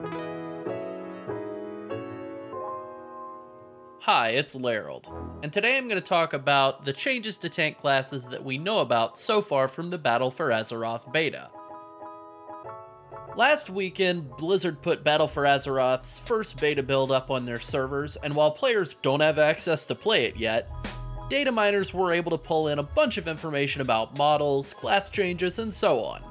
Hi, it's Larold, and today I'm going to talk about the changes to tank classes that we know about so far from the Battle for Azeroth beta. Last weekend, Blizzard put Battle for Azeroth's first beta build up on their servers, and while players don't have access to play it yet, dataminers were able to pull in a bunch of information about models, class changes, and so on.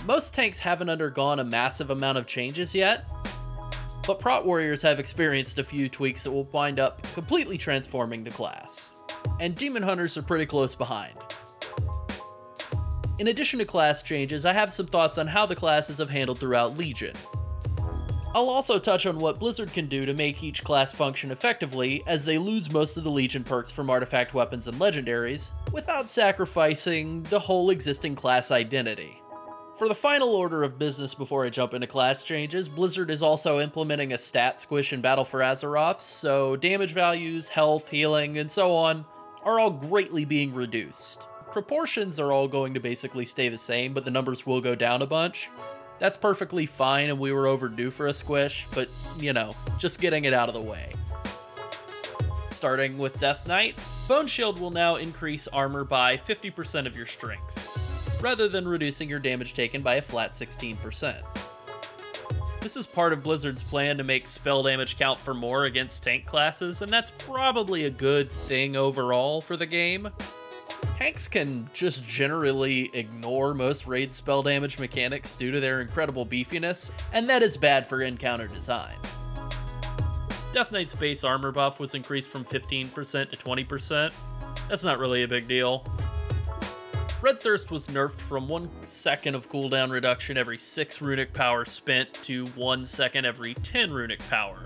Most tanks haven't undergone a massive amount of changes yet, but Prot Warriors have experienced a few tweaks that will wind up completely transforming the class, and Demon Hunters are pretty close behind. In addition to class changes, I have some thoughts on how the classes have handled throughout Legion. I'll also touch on what Blizzard can do to make each class function effectively, as they lose most of the Legion perks from artifact weapons and legendaries, without sacrificing the whole existing class identity. For the final order of business before I jump into class changes, Blizzard is also implementing a stat squish in Battle for Azeroth, so damage values, health, healing, and so on are all greatly being reduced. Proportions are all going to basically stay the same, but the numbers will go down a bunch. That's perfectly fine, and we were overdue for a squish, but, you know, just getting it out of the way. Starting with Death Knight, Bone Shield will now increase armor by 50% of your strength, rather than reducing your damage taken by a flat 16%. This is part of Blizzard's plan to make spell damage count for more against tank classes, and that's probably a good thing overall for the game. Tanks can just generally ignore most raid spell damage mechanics due to their incredible beefiness, and that is bad for encounter design. Death Knight's base armor buff was increased from 15% to 20%. That's not really a big deal. Red Thirst was nerfed from 1 second of cooldown reduction every 6 runic power spent to 1 second every 10 runic power.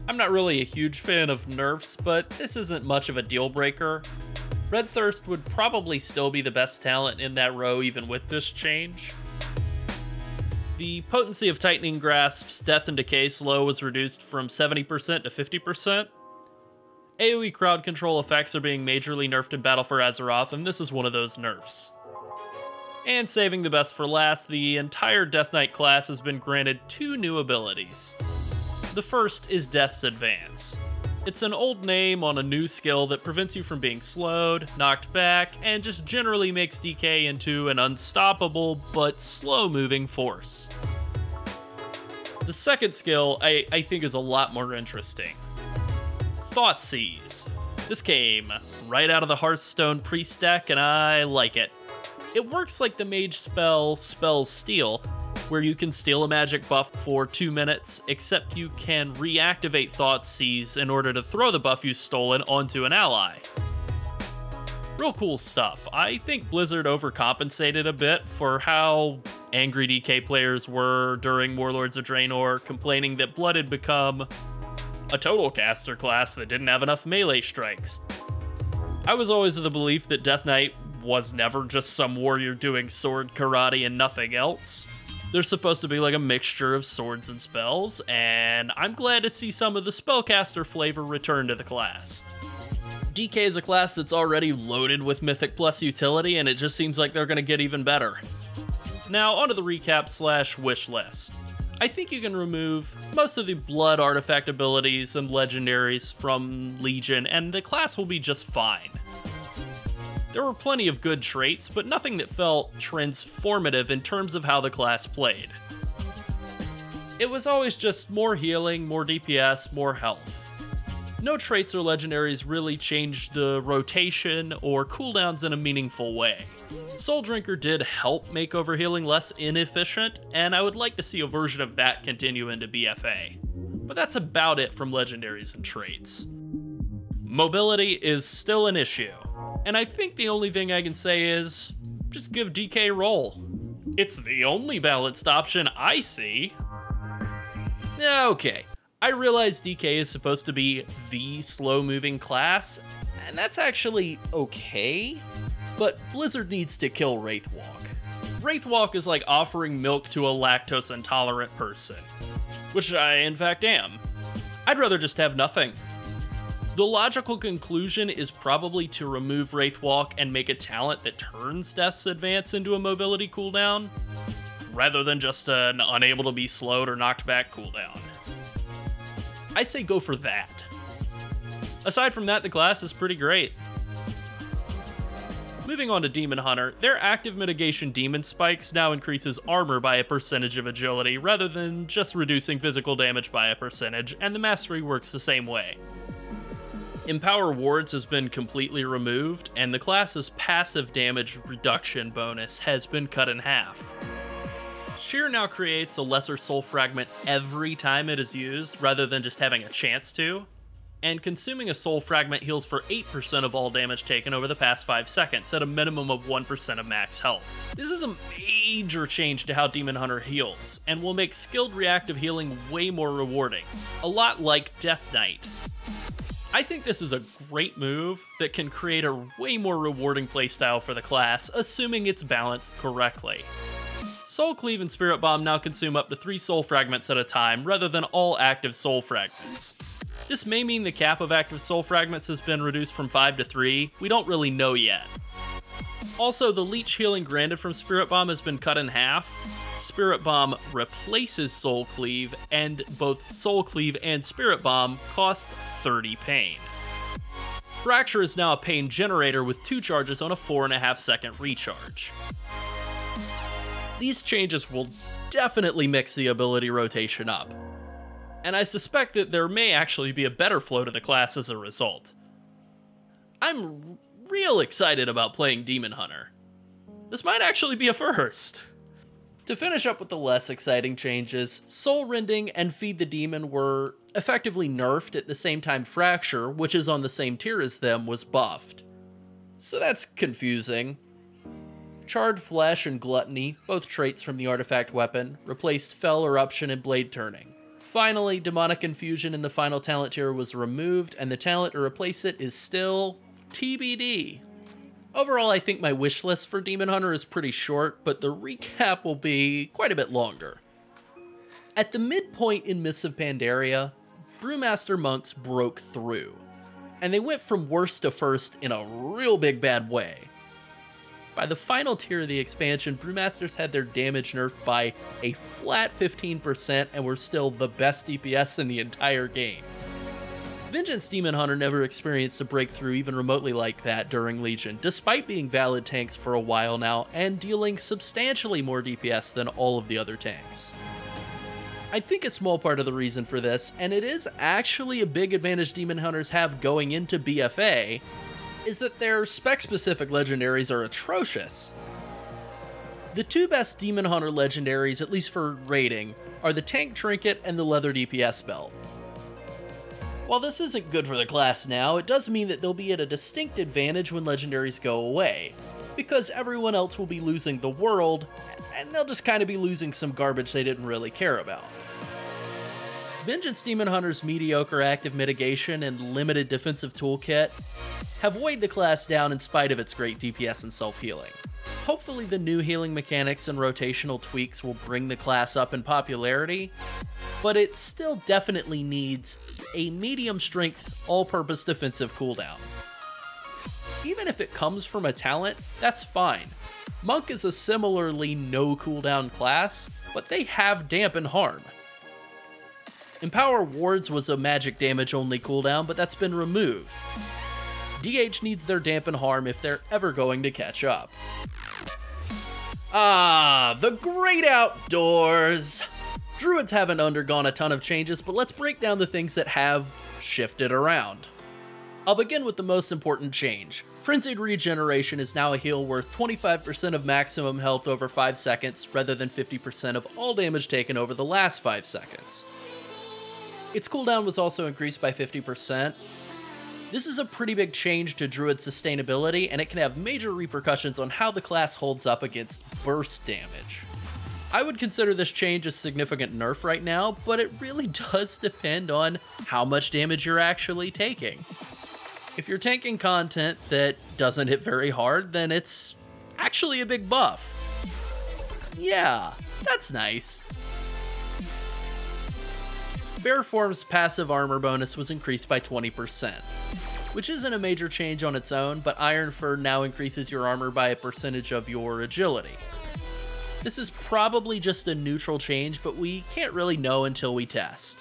I'm not really a huge fan of nerfs, but this isn't much of a deal breaker. Red Thirst would probably still be the best talent in that row even with this change. The potency of Tightening Grasp's Death and Decay slow was reduced from 70% to 50%. AoE crowd control effects are being majorly nerfed in Battle for Azeroth, and this is one of those nerfs. And saving the best for last, the entire Death Knight class has been granted 2 new abilities. The first is Death's Advance. It's an old name on a new skill that prevents you from being slowed, knocked back, and just generally makes DK into an unstoppable but slow-moving force. The second skill I think is a lot more interesting. Thoughtseize. This came right out of the Hearthstone Priest deck, and I like it. It works like the mage spell Spell Steal, where you can steal a magic buff for 2 minutes, except you can reactivate Thoughtseize in order to throw the buff you've stolen onto an ally. Real cool stuff. I think Blizzard overcompensated a bit for how angry DK players were during Warlords of Draenor, complaining that Blood had become a total caster class that didn't have enough melee strikes. I was always of the belief that Death Knight was never just some warrior doing sword karate and nothing else. They're supposed to be like a mixture of swords and spells, and I'm glad to see some of the spellcaster flavor return to the class. DK is a class that's already loaded with Mythic Plus utility, and it just seems like they're going to get even better. Now, onto the recap / wish list. I think you can remove most of the blood artifact abilities and legendaries from Legion, and the class will be just fine. There were plenty of good traits, but nothing that felt transformative in terms of how the class played. It was always just more healing, more DPS, more health. No traits or legendaries really changed the rotation or cooldowns in a meaningful way. Soul Drinker did help make overhealing less inefficient, and I would like to see a version of that continue into BFA. But that's about it from legendaries and traits. Mobility is still an issue, and I think the only thing I can say is, just give DK roll. It's the only balanced option I see. Okay, I realize DK is supposed to be the slow-moving class, and that's actually okay, but Blizzard needs to kill Wraithwalk. Wraithwalk is like offering milk to a lactose-intolerant person, which I, in fact, am. I'd rather just have nothing. The logical conclusion is probably to remove Wraithwalk and make a talent that turns Death's Advance into a mobility cooldown, rather than just an unable to be slowed or knocked back cooldown. I say go for that. Aside from that, the class is pretty great. Moving on to Demon Hunter, their active mitigation Demon Spikes now increases armor by a percentage of agility rather than just reducing physical damage by a percentage, and the mastery works the same way. Empower Wards has been completely removed, and the class's passive damage reduction bonus has been cut in half. Shear now creates a lesser soul fragment every time it is used, rather than just having a chance to, and consuming a soul fragment heals for 8% of all damage taken over the past 5 seconds, at a minimum of 1% of max health. This is a major change to how Demon Hunter heals, and will make skilled reactive healing way more rewarding, a lot like Death Knight. I think this is a great move that can create a way more rewarding playstyle for the class, assuming it's balanced correctly. Soul Cleave and Spirit Bomb now consume up to 3 soul fragments at a time, rather than all active soul fragments. This may mean the cap of active soul fragments has been reduced from 5 to 3, we don't really know yet. Also, the leech healing granted from Spirit Bomb has been cut in half. Spirit Bomb replaces Soul Cleave, and both Soul Cleave and Spirit Bomb cost 30 pain. Fracture is now a pain generator with 2 charges on a 4.5 second recharge. These changes will definitely mix the ability rotation up, and I suspect that there may actually be a better flow to the class as a result. I'm real excited about playing Demon Hunter. This might actually be a first. To finish up with the less exciting changes, Soul Rending and Feed the Demon were effectively nerfed at the same time Fracture, which is on the same tier as them, was buffed. So that's confusing. Charred Flesh and Gluttony, both traits from the artifact weapon, replaced Fell Eruption and Blade Turning. Finally, Demonic Infusion in the final talent tier was removed, and the talent to replace it is still TBD. Overall, I think my wish list for Demon Hunter is pretty short, but the recap will be quite a bit longer. At the midpoint in Mists of Pandaria, Brewmaster monks broke through, and they went from worst to first in a real big bad way. By the final tier of the expansion, Brewmasters had their damage nerfed by a flat 15% and were still the best DPS in the entire game. Vengeance Demon Hunter never experienced a breakthrough even remotely like that during Legion, despite being valid tanks for a while now and dealing substantially more DPS than all of the other tanks. I think a small part of the reason for this, and it is actually a big advantage Demon Hunters have going into BFA, is that their spec-specific legendaries are atrocious. The 2 best Demon Hunter legendaries, at least for rating, are the Tank Trinket and the Leather DPS Belt. While this isn't good for the class now, it does mean that they'll be at a distinct advantage when legendaries go away, because everyone else will be losing the world, and they'll just kind of be losing some garbage they didn't really care about. Vengeance Demon Hunter's mediocre active mitigation and limited defensive toolkit have weighed the class down in spite of its great DPS and self-healing. Hopefully the new healing mechanics and rotational tweaks will bring the class up in popularity, but it still definitely needs a medium strength, all-purpose defensive cooldown. Even if it comes from a talent, that's fine. Monk is a similarly no cooldown class, but they have Dampen Harm. Empower Wards was a magic damage only cooldown, but that's been removed. DH needs their Dampen Harm if they're ever going to catch up. Ah, the great outdoors! Druids haven't undergone a ton of changes, but let's break down the things that have shifted around. I'll begin with the most important change. Frenzied Regeneration is now a heal worth 25% of maximum health over 5 seconds, rather than 50% of all damage taken over the last 5 seconds. Its cooldown was also increased by 50%. This is a pretty big change to Druid sustainability, and it can have major repercussions on how the class holds up against burst damage. I would consider this change a significant nerf right now, but it really does depend on how much damage you're actually taking. If you're tanking content that doesn't hit very hard, then it's actually a big buff. Yeah, that's nice. Bear Form's passive armor bonus was increased by 20%, which isn't a major change on its own, but Iron Fur now increases your armor by a percentage of your agility. This is probably just a neutral change, but we can't really know until we test.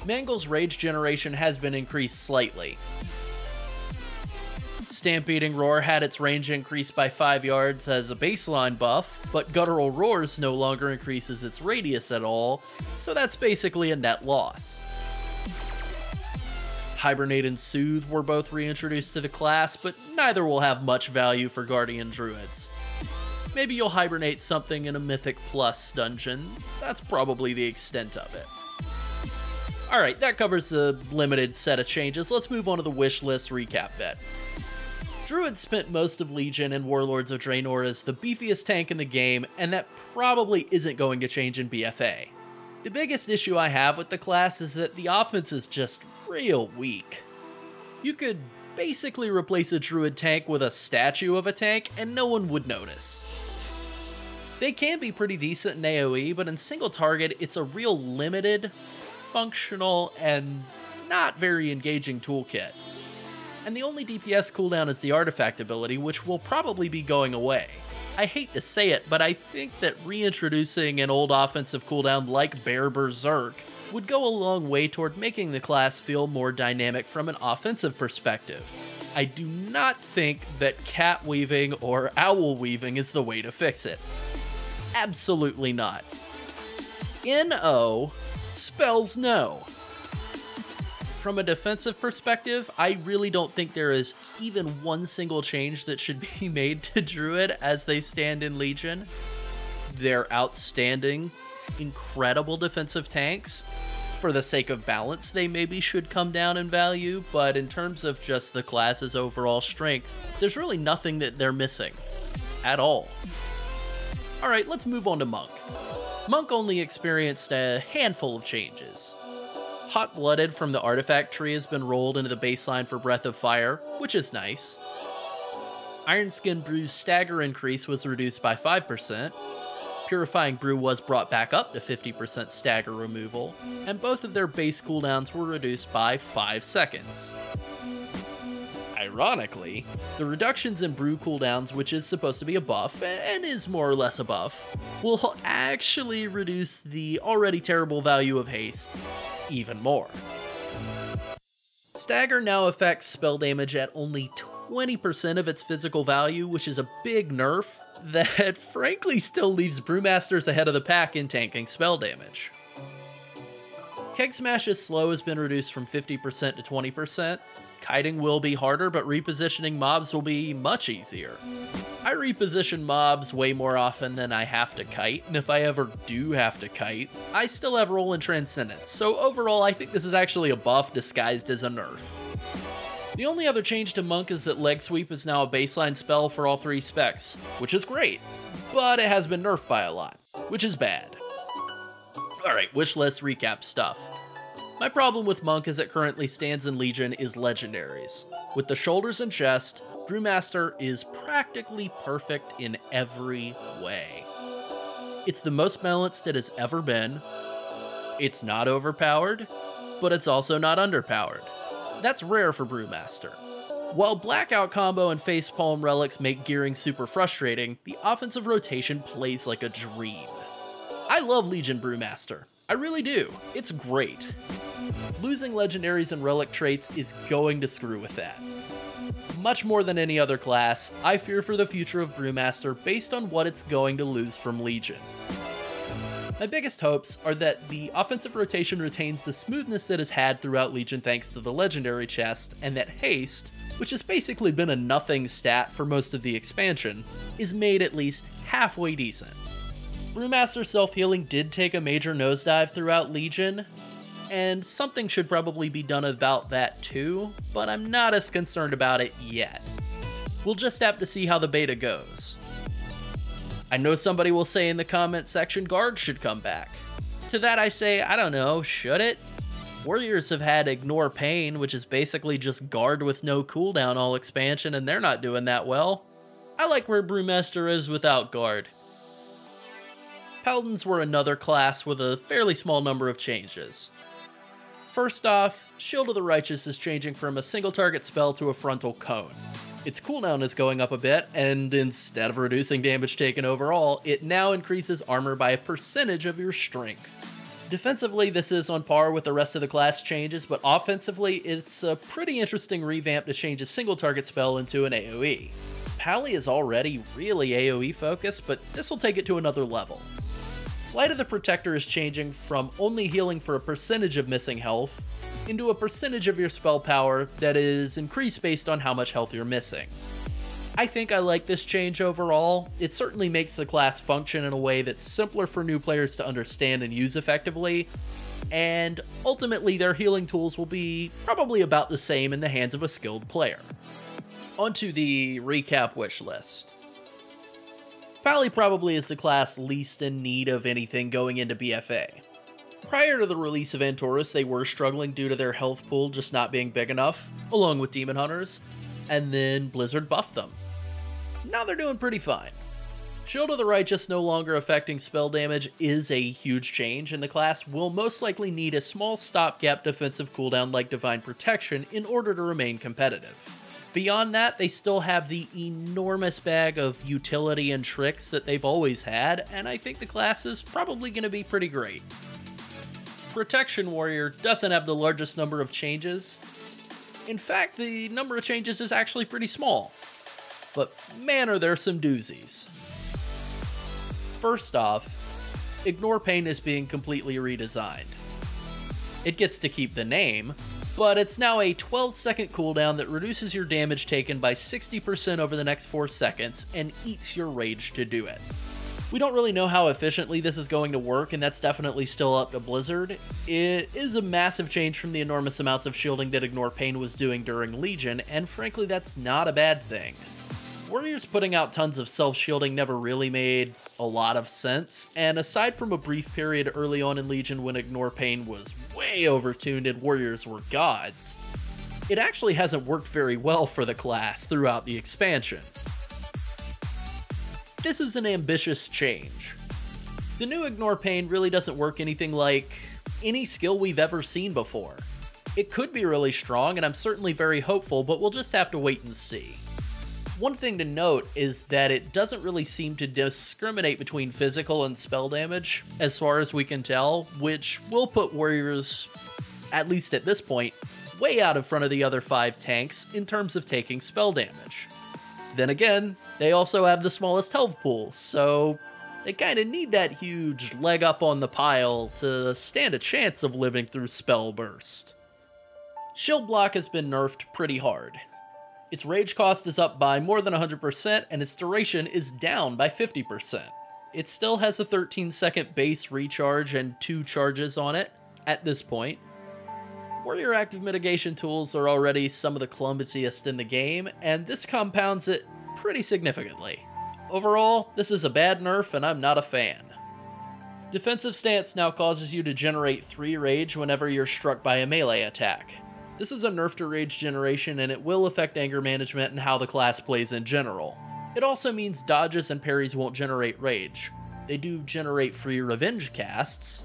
Mangle's rage generation has been increased slightly. Stampeding Roar had its range increased by 5 yards as a baseline buff, but Guttural Roars no longer increases its radius at all, so that's basically a net loss. Hibernate and Soothe were both reintroduced to the class, but neither will have much value for Guardian Druids. Maybe you'll hibernate something in a Mythic Plus dungeon. That's probably the extent of it. Alright, that covers the limited set of changes. Let's move on to the wish list recap bit. Druid spent most of Legion and Warlords of Draenor as the beefiest tank in the game, and that probably isn't going to change in BFA. The biggest issue I have with the class is that the offense is just real weak. You could basically replace a Druid tank with a statue of a tank and no one would notice. They can be pretty decent in AoE, but in single target it's a real limited, functional, and not very engaging toolkit. And the only DPS cooldown is the artifact ability, which will probably be going away. I hate to say it, but I think that reintroducing an old offensive cooldown like Bear Berserk would go a long way toward making the class feel more dynamic from an offensive perspective. I do not think that cat weaving or owl weaving is the way to fix it. Absolutely not. NO spells no. From a defensive perspective, I really don't think there is even one single change that should be made to Druid as they stand in Legion. They're outstanding, incredible defensive tanks. For the sake of balance, they maybe should come down in value, but in terms of just the class's overall strength, there's really nothing that they're missing. At all. Alright, let's move on to Monk. Monk only experienced a handful of changes. Hot-Blooded from the artifact tree has been rolled into the baseline for Breath of Fire, which is nice. Ironskin Brew's stagger increase was reduced by 5%. Purifying Brew was brought back up to 50% stagger removal, and both of their base cooldowns were reduced by 5 seconds. Ironically, the reductions in brew cooldowns, which is supposed to be a buff, and is more or less a buff, will actually reduce the already terrible value of haste even more. Stagger now affects spell damage at only 20% of its physical value, which is a big nerf that frankly still leaves Brewmasters ahead of the pack in tanking spell damage. Keg Smash's slow has been reduced from 50% to 20%. Kiting will be harder, but repositioning mobs will be much easier. I reposition mobs way more often than I have to kite, and if I ever do have to kite, I still have roll and transcendence, so overall I think this is actually a buff disguised as a nerf. The only other change to Monk is that Leg Sweep is now a baseline spell for all 3 specs, which is great, but it has been nerfed by a lot, which is bad. Alright, wishlist recap stuff. My problem with Monk as it currently stands in Legion is legendaries. With the shoulders and chest, Brewmaster is practically perfect in every way. It's the most balanced it has ever been. It's not overpowered, but it's also not underpowered. That's rare for Brewmaster. While Blackout Combo and Facepalm relics make gearing super frustrating, the offensive rotation plays like a dream. I love Legion Brewmaster. I really do. It's great. Losing legendaries and relic traits is going to screw with that. Much more than any other class, I fear for the future of Brewmaster based on what it's going to lose from Legion. My biggest hopes are that the offensive rotation retains the smoothness it has had throughout Legion thanks to the legendary chest, and that haste, which has basically been a nothing stat for most of the expansion, is made at least halfway decent. Brewmaster self-healing did take a major nosedive throughout Legion, and something should probably be done about that too, but I'm not as concerned about it yet. We'll just have to see how the beta goes. I know somebody will say in the comment section Guard should come back. To that I say, I don't know, should it? Warriors have had Ignore Pain, which is basically just Guard with no cooldown all expansion, and they're not doing that well. I like where Brewmaster is without Guard. Paladins were another class with a fairly small number of changes. First off, Shield of the Righteous is changing from a single target spell to a frontal cone. Its cooldown is going up a bit, and instead of reducing damage taken overall, it now increases armor by a percentage of your strength. Defensively, this is on par with the rest of the class changes, but offensively, it's a pretty interesting revamp to change a single target spell into an AoE. Pally is already really AoE focused, but this will take it to another level. Light of the Protector is changing from only healing for a percentage of missing health into a percentage of your spell power that is increased based on how much health you're missing. I think I like this change overall. It certainly makes the class function in a way that's simpler for new players to understand and use effectively, and ultimately their healing tools will be probably about the same in the hands of a skilled player. Onto the recap wish list. Pally probably is the class least in need of anything going into BFA. Prior to the release of Antorus, they were struggling due to their health pool just not being big enough, along with Demon Hunters, and then Blizzard buffed them. Now they're doing pretty fine. Shield of the Righteous no longer affecting spell damage is a huge change, and the class will most likely need a small stopgap defensive cooldown like Divine Protection in order to remain competitive. Beyond that, they still have the enormous bag of utility and tricks that they've always had, and I think the class is probably going to be pretty great. Protection Warrior doesn't have the largest number of changes. In fact, the number of changes is actually pretty small. But man, are there some doozies. First off, Ignore Pain is being completely redesigned. It gets to keep the name, but it's now a 12-second cooldown that reduces your damage taken by 60% over the next 4 seconds and eats your rage to do it. We don't really know how efficiently this is going to work, and that's definitely still up to Blizzard. It is a massive change from the enormous amounts of shielding that Ignore Pain was doing during Legion, and frankly that's not a bad thing. Warriors putting out tons of self-shielding never really made a lot of sense, and aside from a brief period early on in Legion when Ignore Pain was way overtuned and Warriors were gods, it actually hasn't worked very well for the class throughout the expansion. This is an ambitious change. The new Ignore Pain really doesn't work anything like any skill we've ever seen before. It could be really strong, and I'm certainly very hopeful, but we'll just have to wait and see. One thing to note is that it doesn't really seem to discriminate between physical and spell damage, as far as we can tell, which will put Warriors, at least at this point, way out in front of the other 5 tanks in terms of taking spell damage. Then again, they also have the smallest health pool, so they kinda need that huge leg up on the pile to stand a chance of living through Spell Burst. Shield Block has been nerfed pretty hard. Its rage cost is up by more than 100%, and its duration is down by 50%. It still has a 13-second base recharge and 2 charges on it at this point. Warrior active mitigation tools are already some of the clumsiest in the game, and this compounds it pretty significantly. Overall, this is a bad nerf, and I'm not a fan. Defensive stance now causes you to generate 3 rage whenever you're struck by a melee attack. This is a nerf to rage generation, and it will affect anger management and how the class plays in general. It also means dodges and parries won't generate rage. They do generate free revenge casts,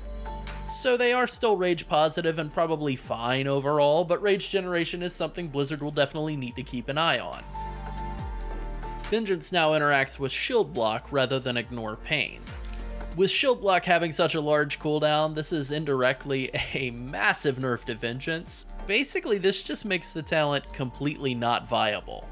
so they are still rage positive and probably fine overall, but rage generation is something Blizzard will definitely need to keep an eye on. Vengeance now interacts with Shield Block rather than Ignore Pain. With Shield Block having such a large cooldown, this is indirectly a massive nerf to Vengeance. Basically, this just makes the talent completely not viable.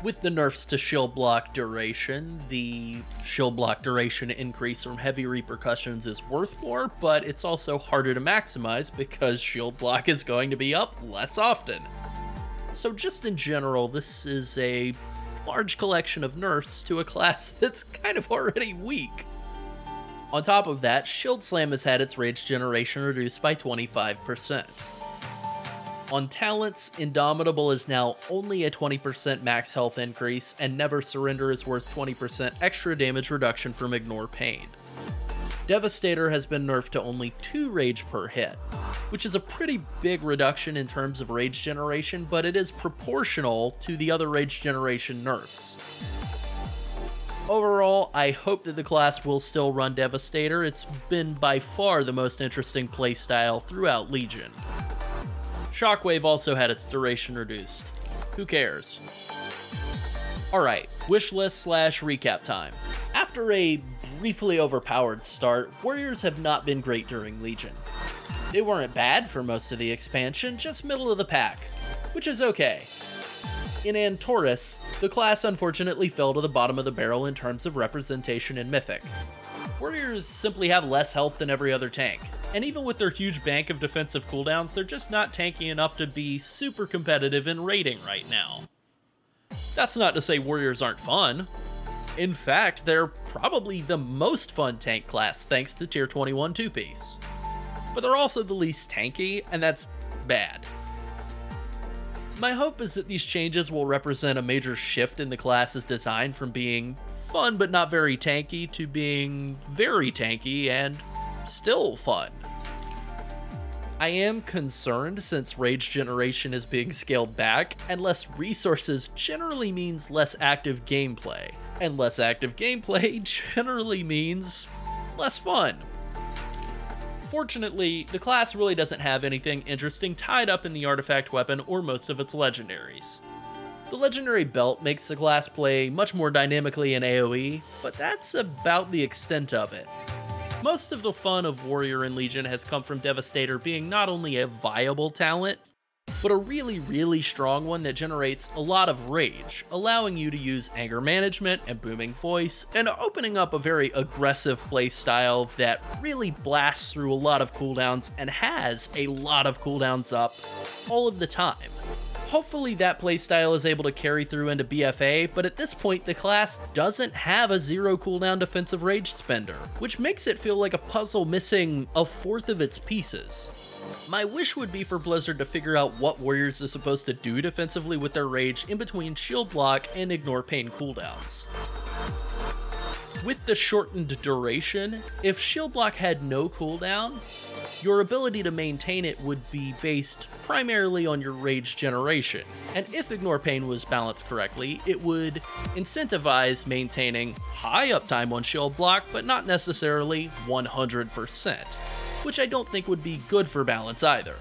With the nerfs to Shield Block duration, the Shield Block duration increase from heavy repercussions is worth more, but it's also harder to maximize because Shield Block is going to be up less often. So just in general, this is a large collection of nerfs to a class that's kind of already weak. On top of that, Shield Slam has had its rage generation reduced by 25%. On talents, Indomitable is now only a 20% max health increase, and Never Surrender is worth 20% extra damage reduction from Ignore Pain. Devastator has been nerfed to only 2 rage per hit, which is a pretty big reduction in terms of rage generation, but it is proportional to the other rage generation nerfs. Overall, I hope that the class will still run Devastator. It's been by far the most interesting playstyle throughout Legion. Shockwave also had its duration reduced. Who cares? Alright, wishlist / recap time. After a briefly overpowered start, warriors have not been great during Legion. They weren't bad for most of the expansion, just middle of the pack, which is okay. In Antorus, the class unfortunately fell to the bottom of the barrel in terms of representation in Mythic. Warriors simply have less health than every other tank, and even with their huge bank of defensive cooldowns, they're just not tanky enough to be super competitive in raiding right now. That's not to say warriors aren't fun. In fact, they're probably the most fun tank class thanks to tier 21 2-piece. But they're also the least tanky, and that's bad. My hope is that these changes will represent a major shift in the class's design from being fun but not very tanky to being very tanky and still fun. I am concerned since rage generation is being scaled back, and less resources generally means less active gameplay, and less active gameplay generally means less fun. Fortunately, the class really doesn't have anything interesting tied up in the artifact weapon or most of its legendaries. The legendary belt makes the class play much more dynamically in AoE, but that's about the extent of it. Most of the fun of Warrior and Legion has come from Devastator being not only a viable talent, but a really strong one that generates a lot of rage, allowing you to use anger management and booming voice, and opening up a very aggressive playstyle that really blasts through a lot of cooldowns and has a lot of cooldowns up all of the time. Hopefully that playstyle is able to carry through into BFA, but at this point the class doesn't have a 0 cooldown defensive rage spender, which makes it feel like a puzzle missing a fourth of its pieces. My wish would be for Blizzard to figure out what warriors are supposed to do defensively with their rage in between shield block and ignore pain cooldowns. With the shortened duration, if shield block had no cooldown, your ability to maintain it would be based primarily on your rage generation, and if ignore pain was balanced correctly, it would incentivize maintaining high uptime on shield block, but not necessarily 100%, which I don't think would be good for balance either.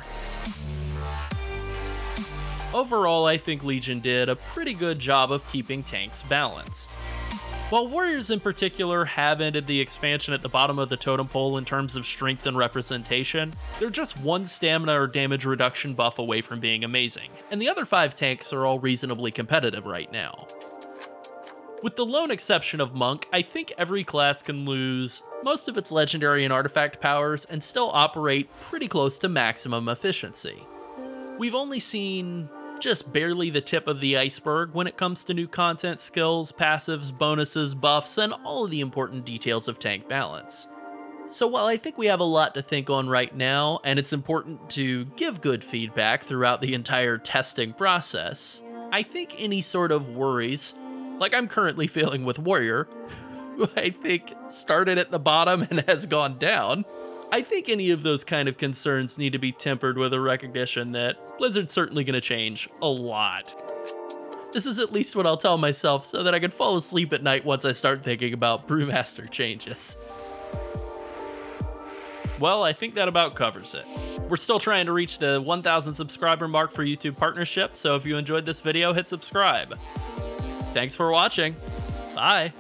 Overall, I think Legion did a pretty good job of keeping tanks balanced. While warriors in particular have ended the expansion at the bottom of the totem pole in terms of strength and representation, they're just one stamina or damage reduction buff away from being amazing, and the other 5 tanks are all reasonably competitive right now. With the lone exception of Monk, I think every class can lose most of its legendary and artifact powers and still operate pretty close to maximum efficiency. We've only seen just barely the tip of the iceberg when it comes to new content, skills, passives, bonuses, buffs, and all of the important details of tank balance. So while I think we have a lot to think on right now, and it's important to give good feedback throughout the entire testing process, I think any sort of worries, like I'm currently feeling with Warrior, who I think started at the bottom and has gone down, I think any of those kind of concerns need to be tempered with a recognition that Blizzard's certainly going to change a lot. This is at least what I'll tell myself so that I can fall asleep at night once I start thinking about Brewmaster changes. Well, I think that about covers it. We're still trying to reach the 1,000 subscriber mark for YouTube partnership, so if you enjoyed this video, hit subscribe. Thanks for watching. Bye.